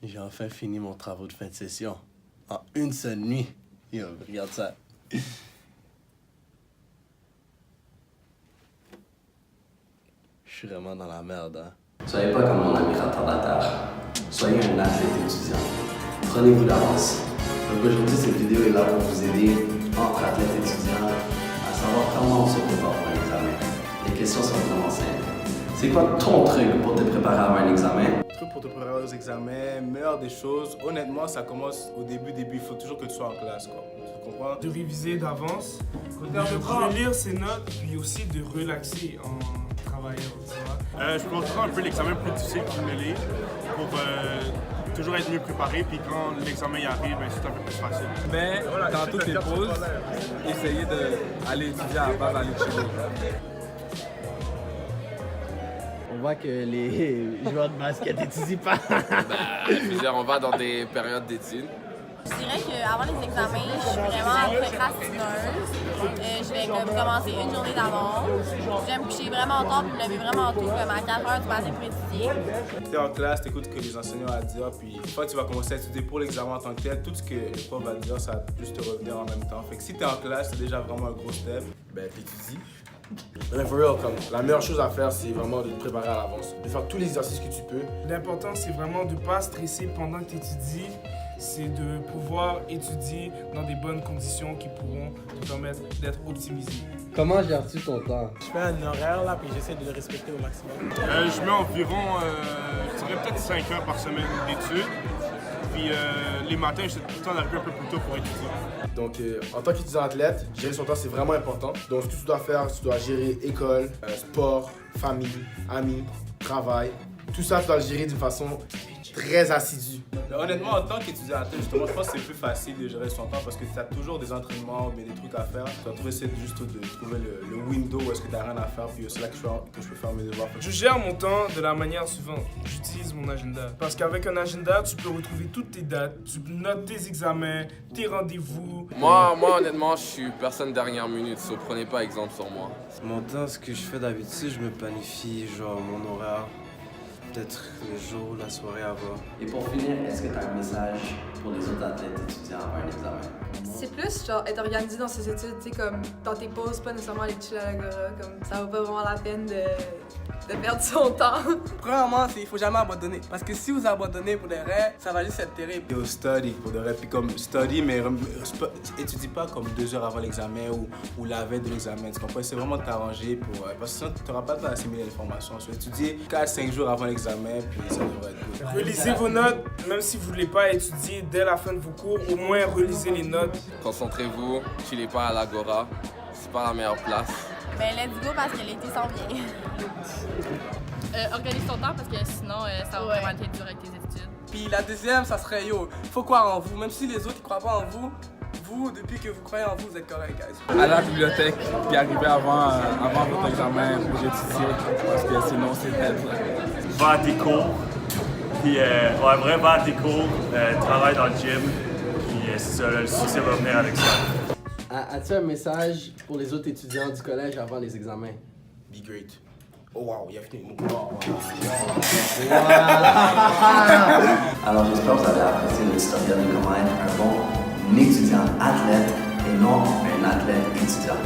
J'ai enfin fini mon travail de fin de session. En une seule nuit. Yo, regarde ça. Je suis vraiment dans la merde, hein. Soyez pas comme mon ami retardataire. Soyez un athlète étudiant. Prenez-vous d'avance. Donc aujourd'hui, cette vidéo est là pour vous aider, entre athlètes étudiants, à savoir comment on se prépare pour un examen. Les questions sont vraiment simples. C'est quoi ton truc pour te préparer avant un examen? Truc pour te préparer aux examens, meilleure des choses. Honnêtement, ça commence au début. Il faut toujours que tu sois en classe, quoi. Tu comprends? De réviser d'avance, de relire ses notes, puis aussi de relaxer en travaillant, tu vois. Je prends toujours un peu l'examen plus difficile qu'il ne l'est pour toujours être mieux préparé, puis quand l'examen y arrive, c'est un peu plus facile. Mais dans toutes les pauses, essayez d'aller étudier à la base, d'aller chiller. On voit que les joueurs de basket étudient pas. Je veux dire, on va dans des périodes d'études. Je dirais qu'avant les examens, je suis vraiment procrastineuse. Je vais commencer une journée d'avance. Je vais me coucher vraiment tard puis me lever vraiment tôt, comme à 4 heures du matin pour étudier. Tu es en classe, tu écoutes ce que les enseignants ont à dire, puis une fois que tu vas commencer à étudier pour l'examen en tant que tel, tout ce que le prof va te dire, ça va juste te revenir en même temps. Fait que si tu es en classe, c'est déjà vraiment un gros step. Ben, t'étudies. Mais for real, comme, la meilleure chose à faire, c'est vraiment de te préparer à l'avance. De faire tous les exercices que tu peux. L'important, c'est vraiment de ne pas stresser pendant que tu étudies. C'est de pouvoir étudier dans des bonnes conditions qui pourront te permettre d'être optimisé. Comment gères-tu ton temps? Je fais un horaire là, puis j'essaie de le respecter au maximum. Je mets environ, je dirais peut-être 5 heures par semaine d'études. Puis les matins, j'essaie tout le temps d'arriver un peu plus tôt pour étudier. Donc, en tant qu'étudiant athlète, gérer son temps, c'est vraiment important. Donc, ce que tu dois faire, tu dois gérer école, sport, famille, amis, travail. Tout ça, tu dois le gérer d'une façon très assidue. Mais honnêtement, en tant qu'étudiant athlète, justement, je pense que c'est plus facile de gérer son temps parce que tu as toujours des entraînements ou bien des trucs à faire. Tu dois toujours essayer juste de trouver le window où est-ce que tu n'as rien à faire, puis c'est là que je peux faire mes devoirs. Je gère mon temps de la manière suivante. J'utilise mon agenda. Parce qu'avec un agenda, tu peux retrouver toutes tes dates, tu notes tes examens, tes rendez-vous. Moi, honnêtement, je suis personne dernière minute, so prenez pas exemple sur moi. Mon temps, ce que je fais d'habitude, je me planifie genre mon horaire. Peut-être le jour, la soirée avant. Et pour finir, est-ce que tu as un message pour les autres athlètes étudiants avant un examen? C'est plus genre être organisé dans ses études, tu sais, comme dans tes pauses, pas nécessairement aller chiller à l'agora, comme ça vaut pas vraiment la peine de perdre son temps. Premièrement, il faut jamais abandonner. Parce que si vous abandonnez pour des rêves, ça va juste être terrible. Et au study, pour de vrai, puis comme study, mais étudie pas comme 2 heures avant l'examen ou la veille de l'examen, tu comprends? C'est vraiment de t'arranger pour, parce que sinon tu n'auras pas le temps d'assimiler l'information. So, étudier 4-5 jours avant l'examen, puis ça devrait être good. Relisez vos notes, même si vous ne voulez pas étudier dès la fin de vos cours, au moins relisez les notes. Concentrez-vous, chillez pas à l'agora, c'est pas la meilleure place. Ben let's go parce que l'été s'en vient. Organise ton temps parce que sinon, ça va vraiment être dur avec tes études. Puis la deuxième, ça serait faut croire en vous. Même si les autres ne croient pas en vous, vous, depuis que vous croyez en vous, vous êtes correct, guys. Allez à la bibliothèque, puis arriver avant votre examen pour étudier, parce que sinon c'est bête. Va à tes cours, puis vraiment va à tes cours, travaille dans le gym, puis c'est ça, le succès va venir avec ça. As-tu un message pour les autres étudiants du collège avant les examens? Be great. Oh wow, il a fini. Alors j'espère que vous avez apprécié le tutoriel de comment être un bon étudiant athlète et non un athlète étudiant.